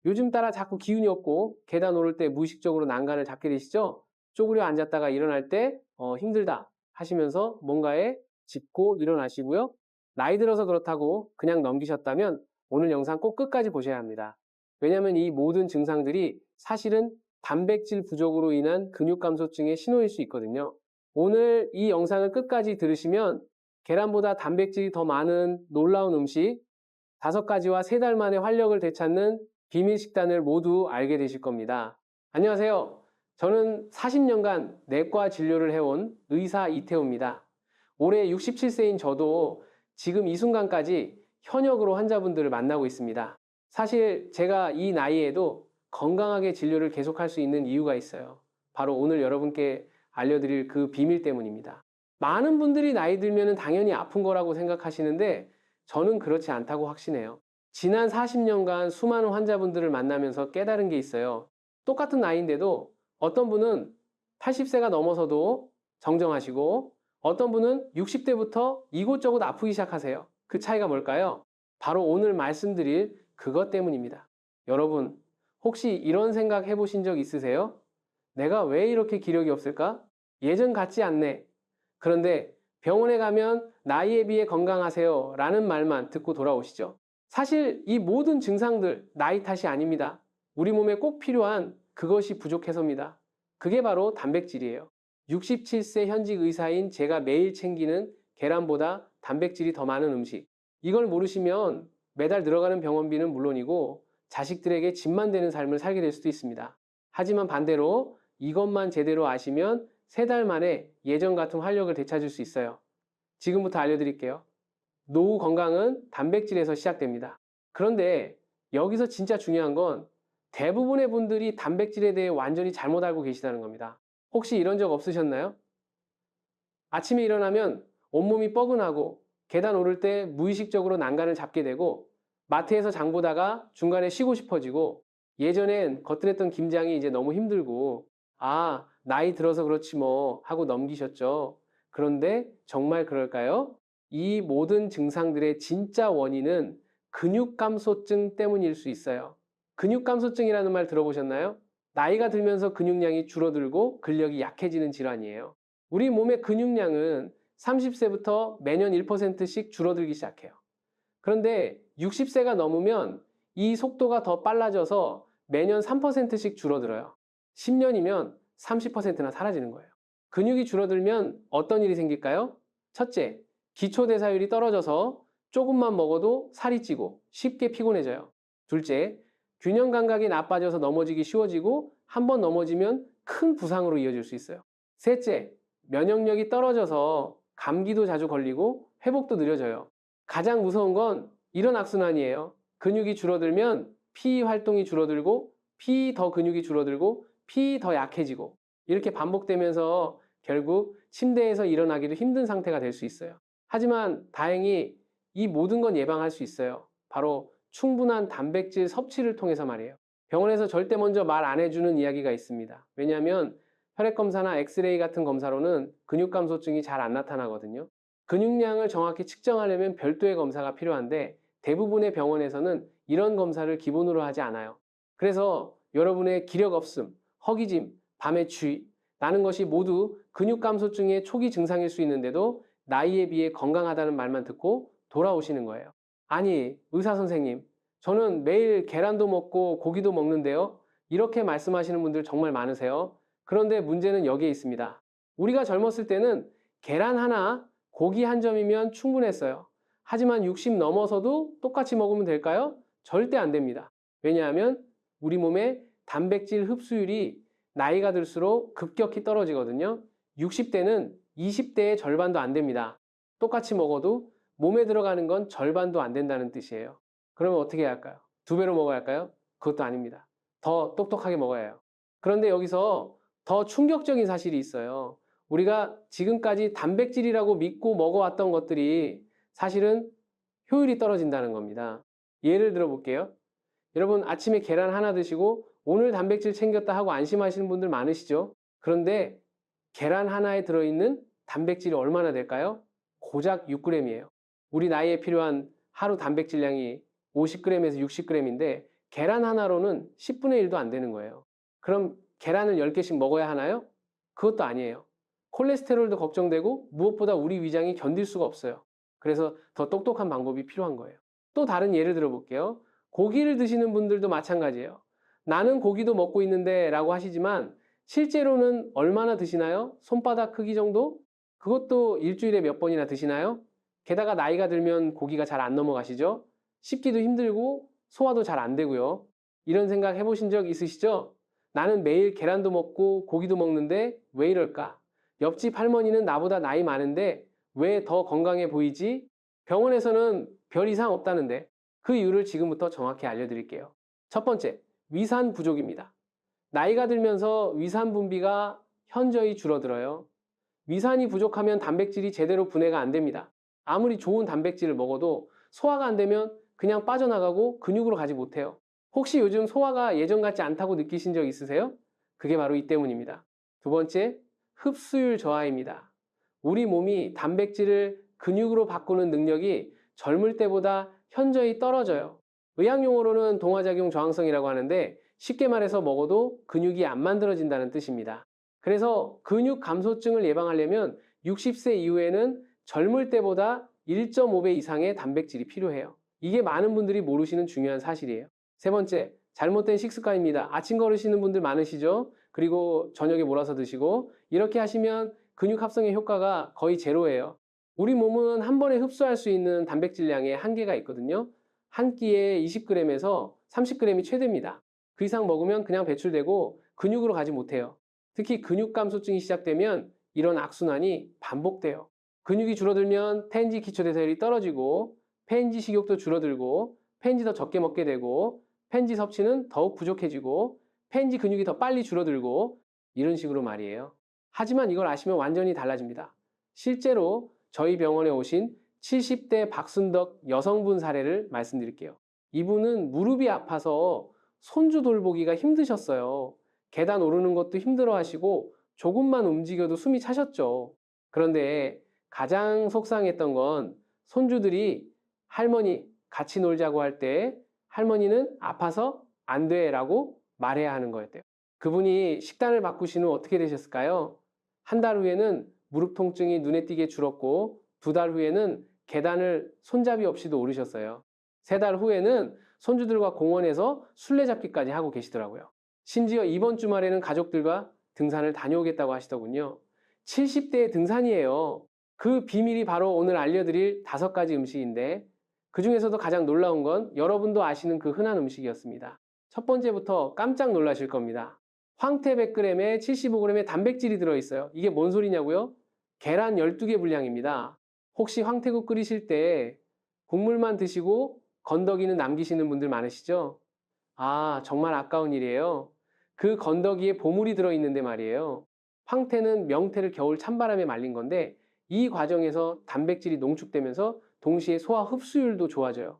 요즘 따라 자꾸 기운이 없고 계단 오를 때 무의식적으로 난간을 잡게 되시죠? 쪼그려 앉았다가 일어날 때 힘들다 하시면서 뭔가에 짚고 일어나시고요. 나이 들어서 그렇다고 그냥 넘기셨다면 오늘 영상 꼭 끝까지 보셔야 합니다. 왜냐하면 이 모든 증상들이 사실은 단백질 부족으로 인한 근육 감소증의 신호일 수 있거든요. 오늘 이 영상을 끝까지 들으시면 계란보다 단백질이 더 많은 놀라운 음식 5가지와 3달 만에 활력을 되찾는 비밀 식단을 모두 알게 되실 겁니다. 안녕하세요. 저는 40년간 내과 진료를 해온 의사 이태호입니다. 올해 67세인 저도 지금 이 순간까지 현역으로 환자분들을 만나고 있습니다. 사실 제가 이 나이에도 건강하게 진료를 계속할 수 있는 이유가 있어요. 바로 오늘 여러분께 알려드릴 그 비밀 때문입니다. 많은 분들이 나이 들면 당연히 아픈 거라고 생각하시는데 저는 그렇지 않다고 확신해요. 지난 40년간 수많은 환자분들을 만나면서 깨달은 게 있어요. 똑같은 나이인데도 어떤 분은 80세가 넘어서도 정정하시고 어떤 분은 60대부터 이곳저곳 아프기 시작하세요. 그 차이가 뭘까요? 바로 오늘 말씀드릴 그것 때문입니다. 여러분, 혹시 이런 생각 해보신 적 있으세요? 내가 왜 이렇게 기력이 없을까? 예전 같지 않네. 그런데 병원에 가면 나이에 비해 건강하세요 라는 말만 듣고 돌아오시죠. 사실 이 모든 증상들 나이 탓이 아닙니다. 우리 몸에 꼭 필요한 그것이 부족해서입니다. 그게 바로 단백질이에요. 67세 현직 의사인 제가 매일 챙기는 계란보다 단백질이 더 많은 음식. 이걸 모르시면 매달 들어가는 병원비는 물론이고 자식들에게 짐만 되는 삶을 살게 될 수도 있습니다. 하지만 반대로 이것만 제대로 아시면 3달 만에 예전 같은 활력을 되찾을 수 있어요. 지금부터 알려드릴게요. 노후 건강은 단백질에서 시작됩니다. 그런데 여기서 진짜 중요한 건 대부분의 분들이 단백질에 대해 완전히 잘못 알고 계시다는 겁니다. 혹시 이런 적 없으셨나요? 아침에 일어나면 온몸이 뻐근하고 계단 오를 때 무의식적으로 난간을 잡게 되고 마트에서 장 보다가 중간에 쉬고 싶어지고 예전엔 거뜬했던 김장이 이제 너무 힘들고 나이 들어서 그렇지 뭐 하고 넘기셨죠. 그런데 정말 그럴까요? 이 모든 증상들의 진짜 원인은 근육감소증 때문일 수 있어요. 근육감소증이라는 말 들어보셨나요? 나이가 들면서 근육량이 줄어들고 근력이 약해지는 질환이에요. 우리 몸의 근육량은 30세부터 매년 1%씩 줄어들기 시작해요. 그런데 60세가 넘으면 이 속도가 더 빨라져서 매년 3%씩 줄어들어요. 10년이면 30%나 사라지는 거예요. 근육이 줄어들면 어떤 일이 생길까요? 첫째, 기초대사율이 떨어져서 조금만 먹어도 살이 찌고 쉽게 피곤해져요. 둘째, 균형 감각이 나빠져서 넘어지기 쉬워지고 한번 넘어지면 큰 부상으로 이어질 수 있어요. 셋째, 면역력이 떨어져서 감기도 자주 걸리고 회복도 느려져요. 가장 무서운 건 이런 악순환이에요. 근육이 줄어들면 피 활동이 줄어들고 피 더 근육이 줄어들고 피 더 약해지고 이렇게 반복되면서 결국 침대에서 일어나기도 힘든 상태가 될 수 있어요. 하지만 다행히 이 모든 건 예방할 수 있어요. 바로 충분한 단백질 섭취를 통해서 말이에요. 병원에서 절대 먼저 말 안 해주는 이야기가 있습니다. 왜냐하면 혈액검사나 엑스레이 같은 검사로는 근육감소증이 잘 안 나타나거든요. 근육량을 정확히 측정하려면 별도의 검사가 필요한데 대부분의 병원에서는 이런 검사를 기본으로 하지 않아요. 그래서 여러분의 기력 없음, 허기짐, 밤의 추위, 나는 것이 모두 근육감소증의 초기 증상일 수 있는데도 나이에 비해 건강하다는 말만 듣고 돌아오시는 거예요. 아니, 의사 선생님, 저는 매일 계란도 먹고 고기도 먹는데요. 이렇게 말씀하시는 분들 정말 많으세요. 그런데 문제는 여기에 있습니다. 우리가 젊었을 때는 계란 하나, 고기 한 점이면 충분했어요. 하지만 60 넘어서도 똑같이 먹으면 될까요? 절대 안 됩니다. 왜냐하면 우리 몸의 단백질 흡수율이 나이가 들수록 급격히 떨어지거든요. 60대는 20대의 절반도 안 됩니다. 똑같이 먹어도 몸에 들어가는 건 절반도 안 된다는 뜻이에요. 그러면 어떻게 해야 할까요? 2배로 먹어야 할까요? 그것도 아닙니다. 더 똑똑하게 먹어야 해요. 그런데 여기서 더 충격적인 사실이 있어요. 우리가 지금까지 단백질이라고 믿고 먹어왔던 것들이 사실은 효율이 떨어진다는 겁니다. 예를 들어 볼게요. 여러분 아침에 계란 하나 드시고 오늘 단백질 챙겼다 하고 안심하시는 분들 많으시죠? 그런데 계란 하나에 들어있는 단백질이 얼마나 될까요? 고작 6g이에요. 우리 나이에 필요한 하루 단백질량이 50g에서 60g인데 계란 하나로는 10분의 1도 안 되는 거예요. 그럼 계란을 10개씩 먹어야 하나요? 그것도 아니에요. 콜레스테롤도 걱정되고 무엇보다 우리 위장이 견딜 수가 없어요. 그래서 더 똑똑한 방법이 필요한 거예요. 또 다른 예를 들어 볼게요. 고기를 드시는 분들도 마찬가지예요. 나는 고기도 먹고 있는데 라고 하시지만 실제로는 얼마나 드시나요? 손바닥 크기 정도? 그것도 일주일에 몇 번이나 드시나요? 게다가 나이가 들면 고기가 잘 안 넘어가시죠? 씹기도 힘들고 소화도 잘 안 되고요. 이런 생각 해보신 적 있으시죠? 나는 매일 계란도 먹고 고기도 먹는데 왜 이럴까? 옆집 할머니는 나보다 나이 많은데 왜 더 건강해 보이지? 병원에서는 별 이상 없다는데 그 이유를 지금부터 정확히 알려드릴게요. 첫 번째, 위산 부족입니다. 나이가 들면서 위산 분비가 현저히 줄어들어요. 위산이 부족하면 단백질이 제대로 분해가 안 됩니다. 아무리 좋은 단백질을 먹어도 소화가 안 되면 그냥 빠져나가고 근육으로 가지 못해요. 혹시 요즘 소화가 예전 같지 않다고 느끼신 적 있으세요? 그게 바로 이 때문입니다. 두 번째, 흡수율 저하입니다. 우리 몸이 단백질을 근육으로 바꾸는 능력이 젊을 때보다 현저히 떨어져요. 의학용어로는 동화작용 저항성이라고 하는데 쉽게 말해서 먹어도 근육이 안 만들어진다는 뜻입니다. 그래서 근육 감소증을 예방하려면 60세 이후에는 젊을 때보다 1.5배 이상의 단백질이 필요해요. 이게 많은 분들이 모르시는 중요한 사실이에요. 세 번째, 잘못된 식습관입니다. 아침 걸으시는 분들 많으시죠? 그리고 저녁에 몰아서 드시고 이렇게 하시면 근육 합성의 효과가 거의 제로예요. 우리 몸은 한 번에 흡수할 수 있는 단백질량의 한계가 있거든요. 한 끼에 20g에서 30g이 최대입니다. 그 이상 먹으면 그냥 배출되고 근육으로 가지 못해요. 특히 근육 감소증이 시작되면 이런 악순환이 반복돼요. 근육이 줄어들면 폐인지 기초대사율이 떨어지고 폐인지 식욕도 줄어들고 폐인지 더 적게 먹게 되고 폐인지 섭취는 더욱 부족해지고 폐인지 근육이 더 빨리 줄어들고 이런 식으로 말이에요. 하지만 이걸 아시면 완전히 달라집니다. 실제로 저희 병원에 오신 70대 박순덕 여성분 사례를 말씀드릴게요. 이분은 무릎이 아파서 손주 돌보기가 힘드셨어요. 계단 오르는 것도 힘들어 하시고 조금만 움직여도 숨이 차셨죠. 그런데 가장 속상했던 건 손주들이 할머니 같이 놀자고 할 때 할머니는 아파서 안 돼 라고 말해야 하는 거였대요. 그분이 식단을 바꾸신 후 어떻게 되셨을까요? 한 달 후에는 무릎 통증이 눈에 띄게 줄었고 2달 후에는 계단을 손잡이 없이도 오르셨어요. 3달 후에는 손주들과 공원에서 술래잡기까지 하고 계시더라고요. 심지어 이번 주말에는 가족들과 등산을 다녀오겠다고 하시더군요. 70대의 등산이에요. 그 비밀이 바로 오늘 알려드릴 5가지 음식인데 그 중에서도 가장 놀라운 건 여러분도 아시는 그 흔한 음식이었습니다. 첫 번째부터 깜짝 놀라실 겁니다. 황태 100g에 75g의 단백질이 들어있어요. 이게 뭔 소리냐고요? 계란 12개 분량입니다. 혹시 황태국 끓이실 때 국물만 드시고 건더기는 남기시는 분들 많으시죠? 아, 정말 아까운 일이에요. 그 건더기에 보물이 들어있는데 말이에요. 황태는 명태를 겨울 찬바람에 말린 건데 이 과정에서 단백질이 농축되면서 동시에 소화 흡수율도 좋아져요.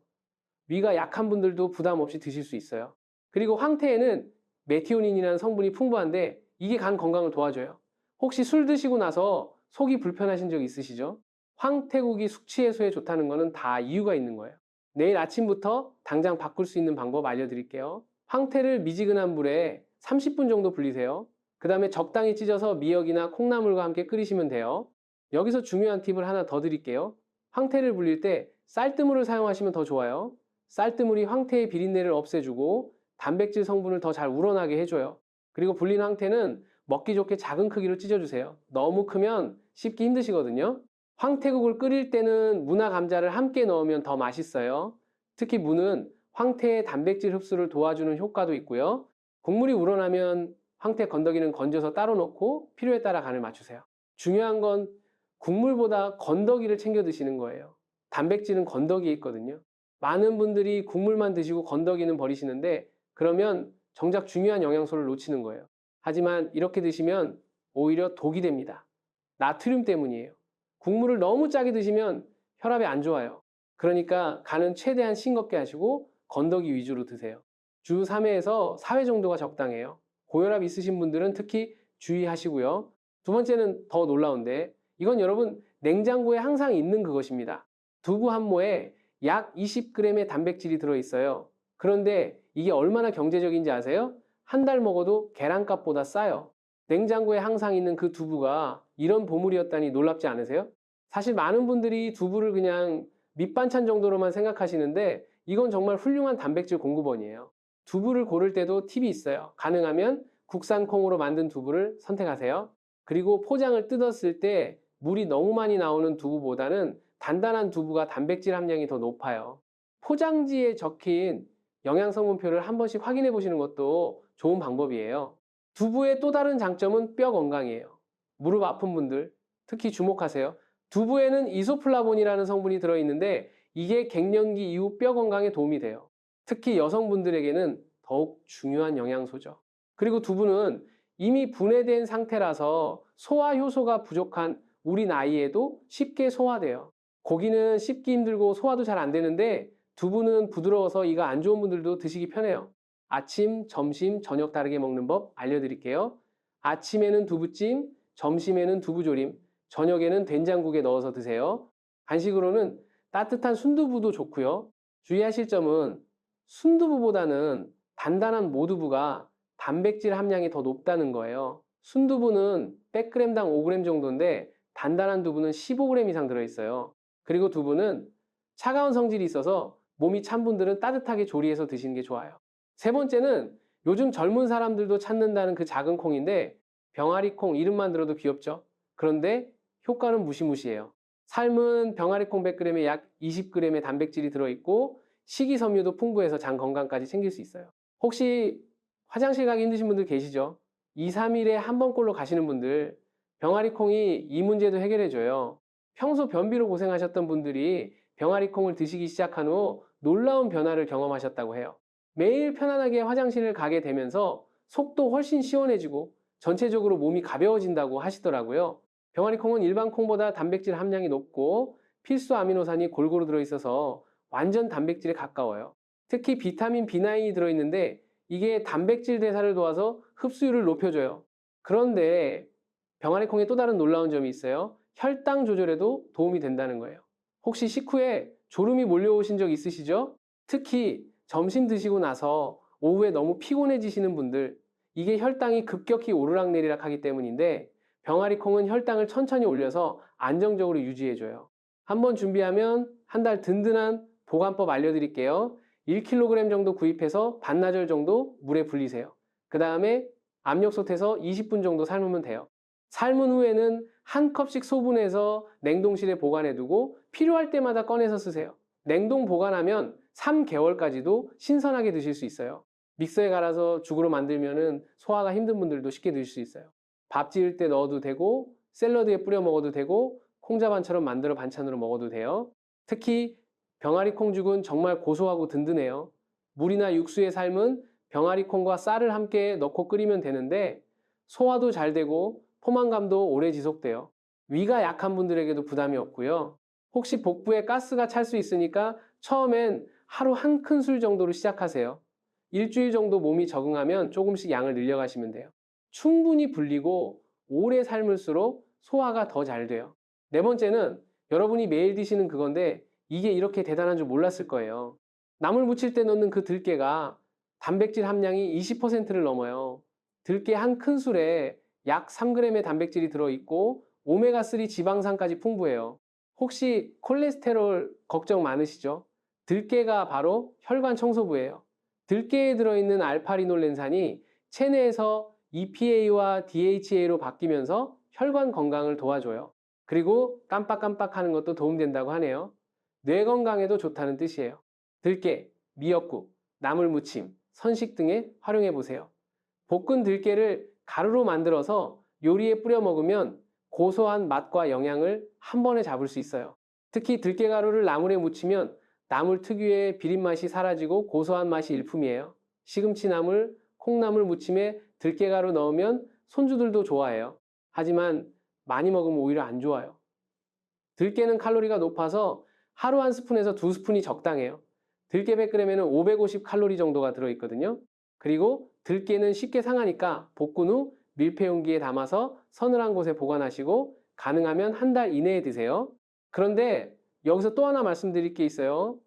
위가 약한 분들도 부담 없이 드실 수 있어요. 그리고 황태에는 메티오닌이라는 성분이 풍부한데 이게 간 건강을 도와줘요. 혹시 술 드시고 나서 속이 불편하신 적 있으시죠? 황태국이 숙취 해소에 좋다는 거는 다 이유가 있는 거예요. 내일 아침부터 당장 바꿀 수 있는 방법 알려드릴게요. 황태를 미지근한 물에 30분 정도 불리세요. 그 다음에 적당히 찢어서 미역이나 콩나물과 함께 끓이시면 돼요. 여기서 중요한 팁을 하나 더 드릴게요. 황태를 불릴 때 쌀뜨물을 사용하시면 더 좋아요. 쌀뜨물이 황태의 비린내를 없애주고 단백질 성분을 더 잘 우러나게 해줘요. 그리고 불린 황태는 먹기 좋게 작은 크기로 찢어주세요. 너무 크면 씹기 힘드시거든요. 황태국을 끓일 때는 무나 감자를 함께 넣으면 더 맛있어요. 특히 무는 황태의 단백질 흡수를 도와주는 효과도 있고요. 국물이 우러나면 황태 건더기는 건져서 따로 넣고 필요에 따라 간을 맞추세요. 중요한 건 국물보다 건더기를 챙겨 드시는 거예요. 단백질은 건더기에 있거든요. 많은 분들이 국물만 드시고 건더기는 버리시는데 그러면 정작 중요한 영양소를 놓치는 거예요. 하지만 이렇게 드시면 오히려 독이 됩니다. 나트륨 때문이에요. 국물을 너무 짜게 드시면 혈압이 안 좋아요. 그러니까 간은 최대한 싱겁게 하시고 건더기 위주로 드세요. 주 3회에서 4회 정도가 적당해요. 고혈압 있으신 분들은 특히 주의하시고요. 두 번째는 더 놀라운데 이건 여러분 냉장고에 항상 있는 그것입니다. 두부 한 모에 약 20g의 단백질이 들어있어요. 그런데 이게 얼마나 경제적인지 아세요? 한 달 먹어도 계란값보다 싸요. 냉장고에 항상 있는 그 두부가 이런 보물이었다니 놀랍지 않으세요? 사실 많은 분들이 두부를 그냥 밑반찬 정도로만 생각하시는데 이건 정말 훌륭한 단백질 공급원이에요. 두부를 고를 때도 팁이 있어요. 가능하면 국산 콩으로 만든 두부를 선택하세요. 그리고 포장을 뜯었을 때 물이 너무 많이 나오는 두부보다는 단단한 두부가 단백질 함량이 더 높아요. 포장지에 적힌 영양성분표를 한 번씩 확인해 보시는 것도 좋은 방법이에요. 두부의 또 다른 장점은 뼈 건강이에요. 무릎 아픈 분들 특히 주목하세요. 두부에는 이소플라본이라는 성분이 들어있는데 이게 갱년기 이후 뼈 건강에 도움이 돼요. 특히 여성분들에게는 더욱 중요한 영양소죠. 그리고 두부는 이미 분해된 상태라서 소화 효소가 부족한 우리 나이에도 쉽게 소화돼요. 고기는 씹기 힘들고 소화도 잘 안 되는데 두부는 부드러워서 이가 안 좋은 분들도 드시기 편해요. 아침, 점심, 저녁 다르게 먹는 법 알려드릴게요. 아침에는 두부찜, 점심에는 두부조림, 저녁에는 된장국에 넣어서 드세요. 간식으로는 따뜻한 순두부도 좋고요. 주의하실 점은 순두부보다는 단단한 모두부가 단백질 함량이 더 높다는 거예요. 순두부는 100g당 5g 정도인데 단단한 두부는 15g 이상 들어있어요. 그리고 두부는 차가운 성질이 있어서 몸이 찬 분들은 따뜻하게 조리해서 드시는 게 좋아요. 세 번째는 요즘 젊은 사람들도 찾는다는 그 작은 콩인데 병아리 콩 이름만 들어도 귀엽죠? 그런데 효과는 무시무시해요. 삶은 병아리 콩 100g에 약 20g의 단백질이 들어있고 식이섬유도 풍부해서 장 건강까지 챙길 수 있어요. 혹시 화장실 가기 힘드신 분들 계시죠? 2, 3일에 한 번꼴로 가시는 분들 병아리 콩이 이 문제도 해결해줘요. 평소 변비로 고생하셨던 분들이 병아리 콩을 드시기 시작한 후 놀라운 변화를 경험하셨다고 해요. 매일 편안하게 화장실을 가게 되면서 속도 훨씬 시원해지고 전체적으로 몸이 가벼워진다고 하시더라고요. 병아리 콩은 일반 콩보다 단백질 함량이 높고 필수 아미노산이 골고루 들어있어서 완전 단백질에 가까워요. 특히 비타민 B9이 들어있는데 이게 단백질 대사를 도와서 흡수율을 높여줘요. 그런데 병아리 콩에 또 다른 놀라운 점이 있어요. 혈당 조절에도 도움이 된다는 거예요. 혹시 식후에 졸음이 몰려오신 적 있으시죠? 특히 점심 드시고 나서 오후에 너무 피곤해지시는 분들, 이게 혈당이 급격히 오르락내리락 하기 때문인데 병아리 콩은 혈당을 천천히 올려서 안정적으로 유지해줘요. 한번 준비하면 한 달 든든한 보관법 알려드릴게요. 1kg 정도 구입해서 반나절 정도 물에 불리세요. 그 다음에 압력솥에서 20분 정도 삶으면 돼요. 삶은 후에는 한 컵씩 소분해서 냉동실에 보관해두고 필요할 때마다 꺼내서 쓰세요. 냉동 보관하면 3개월까지도 신선하게 드실 수 있어요. 믹서에 갈아서 죽으로 만들면 소화가 힘든 분들도 쉽게 드실 수 있어요. 밥 지을 때 넣어도 되고 샐러드에 뿌려 먹어도 되고 콩자반처럼 만들어 반찬으로 먹어도 돼요. 특히 병아리 콩죽은 정말 고소하고 든든해요. 물이나 육수에 삶은 병아리 콩과 쌀을 함께 넣고 끓이면 되는데 소화도 잘 되고 포만감도 오래 지속돼요. 위가 약한 분들에게도 부담이 없고요. 혹시 복부에 가스가 찰 수 있으니까 처음엔 하루 한 큰술 정도로 시작하세요. 일주일 정도 몸이 적응하면 조금씩 양을 늘려가시면 돼요. 충분히 불리고 오래 삶을수록 소화가 더 잘 돼요. 네 번째는 여러분이 매일 드시는 그건데 이게 이렇게 대단한 줄 몰랐을 거예요. 나물 무칠 때 넣는 그 들깨가 단백질 함량이 20%를 넘어요. 들깨 한 큰술에 약 3g의 단백질이 들어있고 오메가3 지방산까지 풍부해요. 혹시 콜레스테롤 걱정 많으시죠? 들깨가 바로 혈관 청소부예요. 들깨에 들어있는 알파리놀렌산이 체내에서 EPA와 DHA로 바뀌면서 혈관 건강을 도와줘요. 그리고 깜빡깜빡 하는 것도 도움된다고 하네요. 뇌 건강에도 좋다는 뜻이에요. 들깨, 미역국, 나물무침, 선식 등에 활용해 보세요. 볶은 들깨를 가루로 만들어서 요리에 뿌려 먹으면 고소한 맛과 영양을 한 번에 잡을 수 있어요. 특히 들깨가루를 나물에 묻히면 나물 특유의 비린맛이 사라지고 고소한 맛이 일품이에요. 시금치 나물, 콩나물 무침에 들깨가루 넣으면 손주들도 좋아해요. 하지만 많이 먹으면 오히려 안 좋아요. 들깨는 칼로리가 높아서 하루 한 스푼에서 두 스푼이 적당해요. 들깨 100g에는 550칼로리 정도가 들어있거든요. 그리고 들깨는 쉽게 상하니까 볶은 후 밀폐용기에 담아서 서늘한 곳에 보관하시고 가능하면 한 달 이내에 드세요. 그런데 여기서 또 하나 말씀드릴 게 있어요.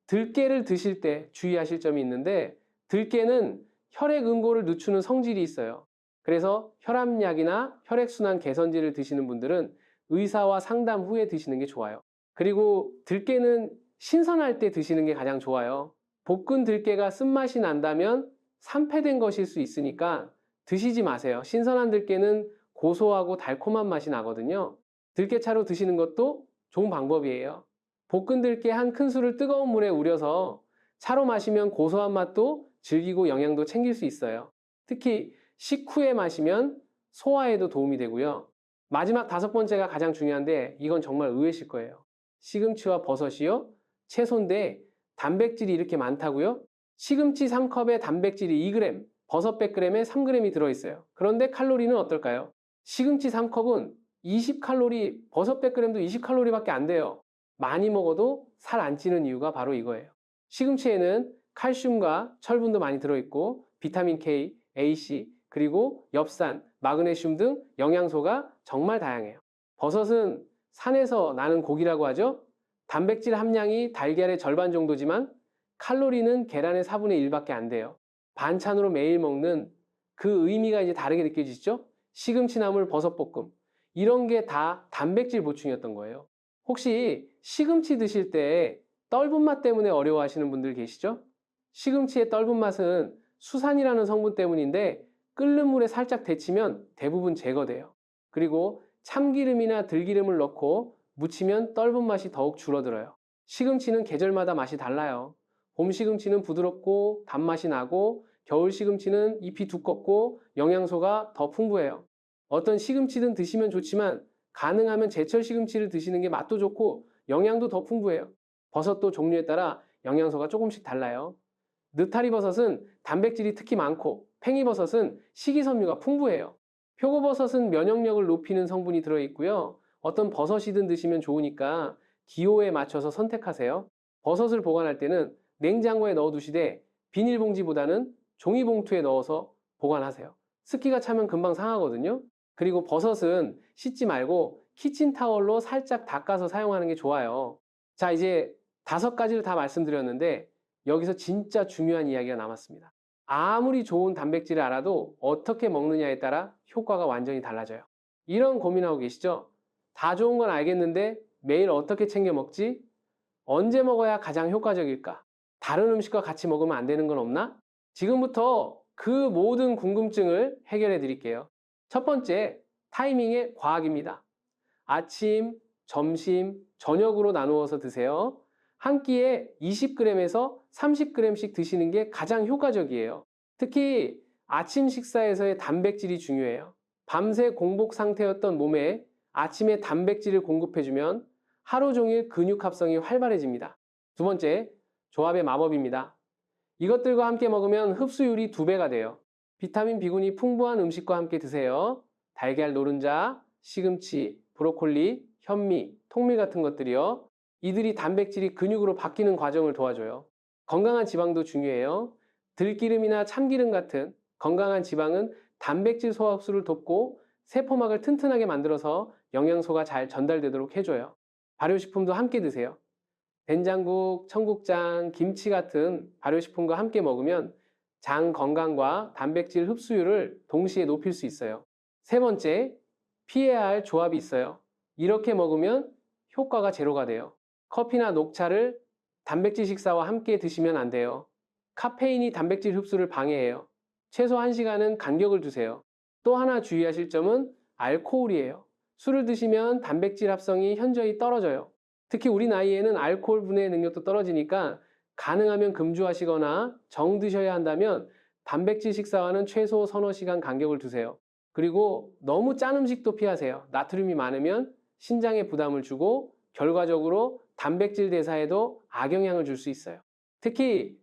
들깨를 드실 때 주의하실 점이 있는데 들깨는 혈액 응고를 늦추는 성질이 있어요. 그래서 혈압약이나 혈액순환 개선제를 드시는 분들은 의사와 상담 후에 드시는 게 좋아요. 그리고 들깨는 신선할 때 드시는 게 가장 좋아요. 볶은 들깨가 쓴맛이 난다면 산패된 것일 수 있으니까 드시지 마세요. 신선한 들깨는 고소하고 달콤한 맛이 나거든요. 들깨차로 드시는 것도 좋은 방법이에요. 볶은 들깨 한 큰술을 뜨거운 물에 우려서 차로 마시면 고소한 맛도 즐기고 영양도 챙길 수 있어요. 특히 식후에 마시면 소화에도 도움이 되고요. 마지막 5번째가 가장 중요한데 이건 정말 의외실 거예요. 시금치와 버섯이요. 채소인데 단백질이 이렇게 많다고요? 시금치 3컵에 단백질이 2g, 버섯 100g에 3g이 들어있어요. 그런데 칼로리는 어떨까요? 시금치 3컵은 20칼로리, 버섯 100g도 20칼로리밖에 안 돼요. 많이 먹어도 살 안 찌는 이유가 바로 이거예요. 시금치에는 칼슘과 철분도 많이 들어있고 비타민 K, A, C, 그리고 엽산, 마그네슘 등 영양소가 정말 다양해요. 버섯은 산에서 나는 고기라고 하죠. 단백질 함량이 달걀의 절반 정도지만 칼로리는 계란의 4분의 1밖에 안 돼요. 반찬으로 매일 먹는 그 의미가 이제 다르게 느껴지죠? 시금치나물 버섯볶음. 이런 게 다 단백질 보충이었던 거예요. 혹시 시금치 드실 때 떫은 맛 때문에 어려워하시는 분들 계시죠? 시금치의 떫은 맛은 수산이라는 성분 때문인데 끓는 물에 살짝 데치면 대부분 제거돼요. 그리고 참기름이나 들기름을 넣고 무치면 떫은 맛이 더욱 줄어들어요. 시금치는 계절마다 맛이 달라요. 봄 시금치는 부드럽고 단맛이 나고 겨울 시금치는 잎이 두껍고 영양소가 더 풍부해요. 어떤 시금치든 드시면 좋지만 가능하면 제철 시금치를 드시는 게 맛도 좋고 영양도 더 풍부해요. 버섯도 종류에 따라 영양소가 조금씩 달라요. 느타리 버섯은 단백질이 특히 많고 팽이버섯은 식이섬유가 풍부해요. 표고버섯은 면역력을 높이는 성분이 들어있고요. 어떤 버섯이든 드시면 좋으니까 기호에 맞춰서 선택하세요. 버섯을 보관할 때는 냉장고에 넣어두시되 비닐봉지보다는 종이봉투에 넣어서 보관하세요. 습기가 차면 금방 상하거든요. 그리고 버섯은 씻지 말고 키친타월로 살짝 닦아서 사용하는 게 좋아요. 자, 이제 5가지를 다 말씀드렸는데 여기서 진짜 중요한 이야기가 남았습니다. 아무리 좋은 단백질을 알아도 어떻게 먹느냐에 따라 효과가 완전히 달라져요. 이런 고민하고 계시죠? 다 좋은 건 알겠는데 매일 어떻게 챙겨 먹지? 언제 먹어야 가장 효과적일까? 다른 음식과 같이 먹으면 안 되는 건 없나? 지금부터 그 모든 궁금증을 해결해 드릴게요. 첫 번째, 타이밍의 과학입니다. 아침, 점심, 저녁으로 나누어서 드세요. 한 끼에 20g에서 30g씩 드시는 게 가장 효과적이에요. 특히 아침 식사에서의 단백질이 중요해요. 밤새 공복 상태였던 몸에 아침에 단백질을 공급해주면 하루 종일 근육 합성이 활발해집니다. 두 번째, 조합의 마법입니다. 이것들과 함께 먹으면 흡수율이 2배가 돼요. 비타민 B군이 풍부한 음식과 함께 드세요. 달걀 노른자, 시금치, 브로콜리, 현미, 통밀 같은 것들이요. 이들이 단백질이 근육으로 바뀌는 과정을 도와줘요. 건강한 지방도 중요해요. 들기름이나 참기름 같은 건강한 지방은 단백질 소화 흡수를 돕고 세포막을 튼튼하게 만들어서 영양소가 잘 전달되도록 해줘요. 발효식품도 함께 드세요. 된장국, 청국장, 김치 같은 발효식품과 함께 먹으면 장 건강과 단백질 흡수율을 동시에 높일 수 있어요. 세 번째, 피해야 할 조합이 있어요. 이렇게 먹으면 효과가 제로가 돼요. 커피나 녹차를 단백질 식사와 함께 드시면 안 돼요. 카페인이 단백질 흡수를 방해해요. 최소 1시간은 간격을 두세요. 또 하나 주의하실 점은 알코올이에요. 술을 드시면 단백질 합성이 현저히 떨어져요. 특히 우리 나이에는 알코올 분해 능력도 떨어지니까 가능하면 금주하시거나 정 드셔야 한다면 단백질 식사와는 최소 서너 시간 간격을 두세요. 그리고 너무 짠 음식도 피하세요. 나트륨이 많으면 신장에 부담을 주고 결과적으로 단백질 대사에도 악영향을 줄 수 있어요. 특히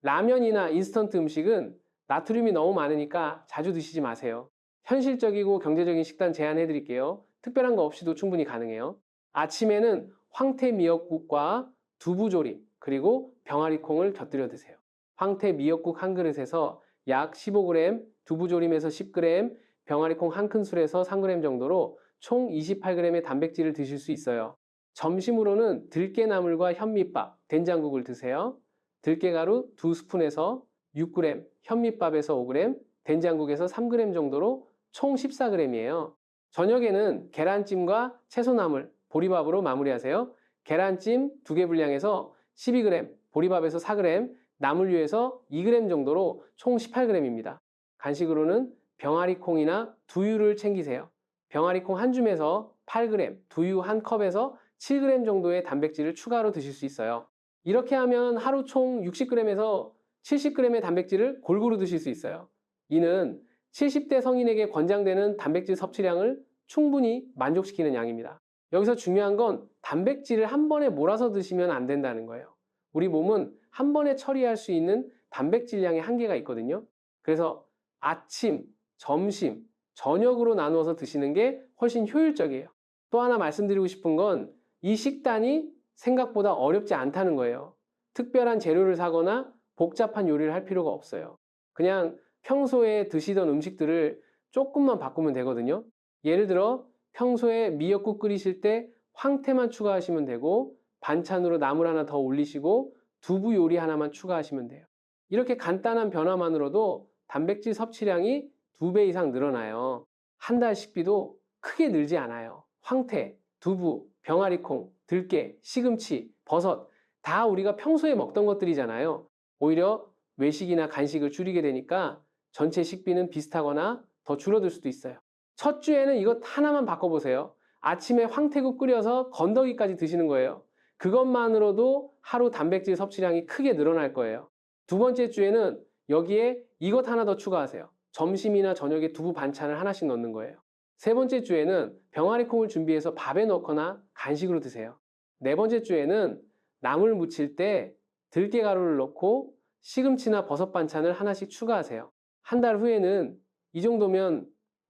라면이나 인스턴트 음식은 나트륨이 너무 많으니까 자주 드시지 마세요. 현실적이고 경제적인 식단 제안해 드릴게요. 특별한 거 없이도 충분히 가능해요. 아침에는 황태 미역국과 두부조림 그리고 병아리콩을 곁들여 드세요. 황태 미역국 한 그릇에서 약 15g, 두부조림에서 10g, 병아리콩 한 큰술에서 3g 정도로 총 28g의 단백질을 드실 수 있어요. 점심으로는 들깨나물과 현미밥, 된장국을 드세요. 들깨가루 2스푼에서 6g, 현미밥에서 5g, 된장국에서 3g 정도로 총 14g이에요. 저녁에는 계란찜과 채소나물, 보리밥으로 마무리하세요. 계란찜 2개 분량에서 12g, 보리밥에서 4g, 나물류에서 2g 정도로 총 18g입니다. 간식으로는 병아리콩이나 두유를 챙기세요. 병아리콩 한 줌에서 8g, 두유 한 컵에서 7g 정도의 단백질을 추가로 드실 수 있어요. 이렇게 하면 하루 총 60g에서 70g의 단백질을 골고루 드실 수 있어요. 이는 70대 성인에게 권장되는 단백질 섭취량을 충분히 만족시키는 양입니다. 여기서 중요한 건 단백질을 한 번에 몰아서 드시면 안 된다는 거예요. 우리 몸은 한 번에 처리할 수 있는 단백질량의 한계가 있거든요. 그래서 아침, 점심, 저녁으로 나누어서 드시는 게 훨씬 효율적이에요. 또 하나 말씀드리고 싶은 건 이 식단이 생각보다 어렵지 않다는 거예요. 특별한 재료를 사거나 복잡한 요리를 할 필요가 없어요. 그냥 평소에 드시던 음식들을 조금만 바꾸면 되거든요. 예를 들어 평소에 미역국 끓이실 때 황태만 추가하시면 되고 반찬으로 나물 하나 더 올리시고 두부 요리 하나만 추가하시면 돼요. 이렇게 간단한 변화만으로도 단백질 섭취량이 2배 이상 늘어나요. 한 달 식비도 크게 늘지 않아요. 황태, 두부, 병아리콩, 들깨, 시금치, 버섯 다 우리가 평소에 먹던 것들이잖아요. 오히려 외식이나 간식을 줄이게 되니까 전체 식비는 비슷하거나 더 줄어들 수도 있어요. 첫 주에는 이것 하나만 바꿔보세요. 아침에 황태국 끓여서 건더기까지 드시는 거예요. 그것만으로도 하루 단백질 섭취량이 크게 늘어날 거예요. 두 번째 주에는 여기에 이것 하나 더 추가하세요. 점심이나 저녁에 두부 반찬을 하나씩 넣는 거예요. 세 번째 주에는 병아리콩을 준비해서 밥에 넣거나 간식으로 드세요. 네 번째 주에는 나물 무칠 때 들깨가루를 넣고 시금치나 버섯 반찬을 하나씩 추가하세요. 한 달 후에는 이 정도면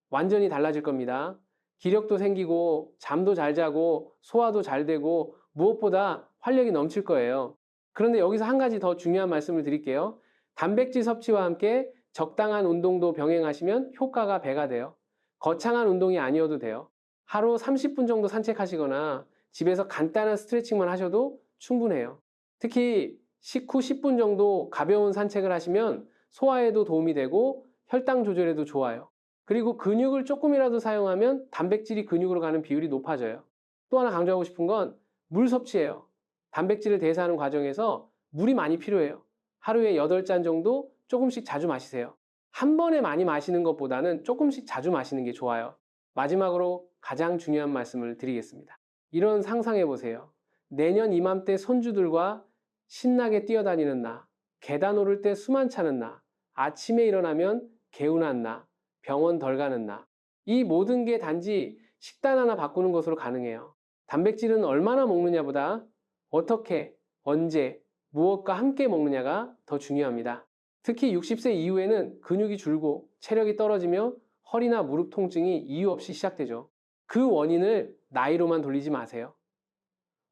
완전히 달라질 겁니다. 기력도 생기고 잠도 잘 자고 소화도 잘 되고 무엇보다 활력이 넘칠 거예요. 그런데 여기서 한 가지 더 중요한 말씀을 드릴게요. 단백질 섭취와 함께 적당한 운동도 병행하시면 효과가 배가 돼요. 거창한 운동이 아니어도 돼요. 하루 30분 정도 산책하시거나 집에서 간단한 스트레칭만 하셔도 충분해요. 특히 식후 10분 정도 가벼운 산책을 하시면 소화에도 도움이 되고 혈당 조절에도 좋아요. 그리고 근육을 조금이라도 사용하면 단백질이 근육으로 가는 비율이 높아져요. 또 하나 강조하고 싶은 건 물 섭취예요. 단백질을 대사하는 과정에서 물이 많이 필요해요. 하루에 8잔 정도 조금씩 자주 마시세요. 한 번에 많이 마시는 것보다는 조금씩 자주 마시는 게 좋아요. 마지막으로 가장 중요한 말씀을 드리겠습니다. 이런 상상해 보세요. 내년 이맘때 손주들과 신나게 뛰어다니는 나, 계단 오를 때 숨 안 차는 나, 아침에 일어나면 개운한 나, 병원 덜 가는 나. 이 모든 게 단지 식단 하나 바꾸는 것으로 가능해요. 단백질은 얼마나 먹느냐보다 어떻게, 언제, 무엇과 함께 먹느냐가 더 중요합니다. 특히 60세 이후에는 근육이 줄고 체력이 떨어지며 허리나 무릎 통증이 이유 없이 시작되죠. 그 원인을 나이로만 돌리지 마세요.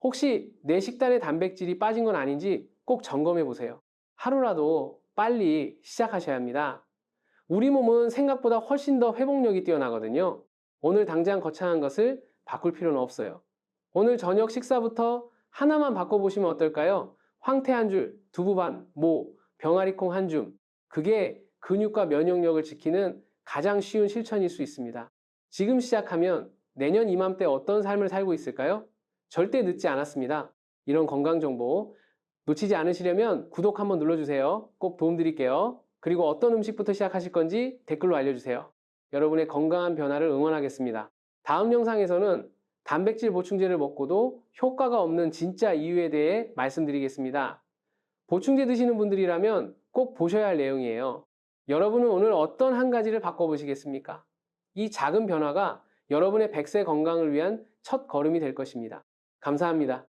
혹시 내 식단에 단백질이 빠진 건 아닌지 꼭 점검해 보세요. 하루라도 빨리 시작하셔야 합니다. 우리 몸은 생각보다 훨씬 더 회복력이 뛰어나거든요. 오늘 당장 거창한 것을 바꿀 필요는 없어요. 오늘 저녁 식사부터 하나만 바꿔보시면 어떨까요? 황태 한 줄, 두부 반, 모, 병아리콩 한 줌. 그게 근육과 면역력을 지키는 가장 쉬운 실천일 수 있습니다. 지금 시작하면 내년 이맘때 어떤 삶을 살고 있을까요? 절대 늦지 않았습니다. 이런 건강 정보 놓치지 않으시려면 구독 한번 눌러주세요. 꼭 도움드릴게요. 그리고 어떤 음식부터 시작하실 건지 댓글로 알려주세요. 여러분의 건강한 변화를 응원하겠습니다. 다음 영상에서는 단백질 보충제를 먹고도 효과가 없는 진짜 이유에 대해 말씀드리겠습니다. 보충제 드시는 분들이라면 꼭 보셔야 할 내용이에요. 여러분은 오늘 어떤 한 가지를 바꿔보시겠습니까? 이 작은 변화가 여러분의 100세 건강을 위한 첫 걸음이 될 것입니다. 감사합니다.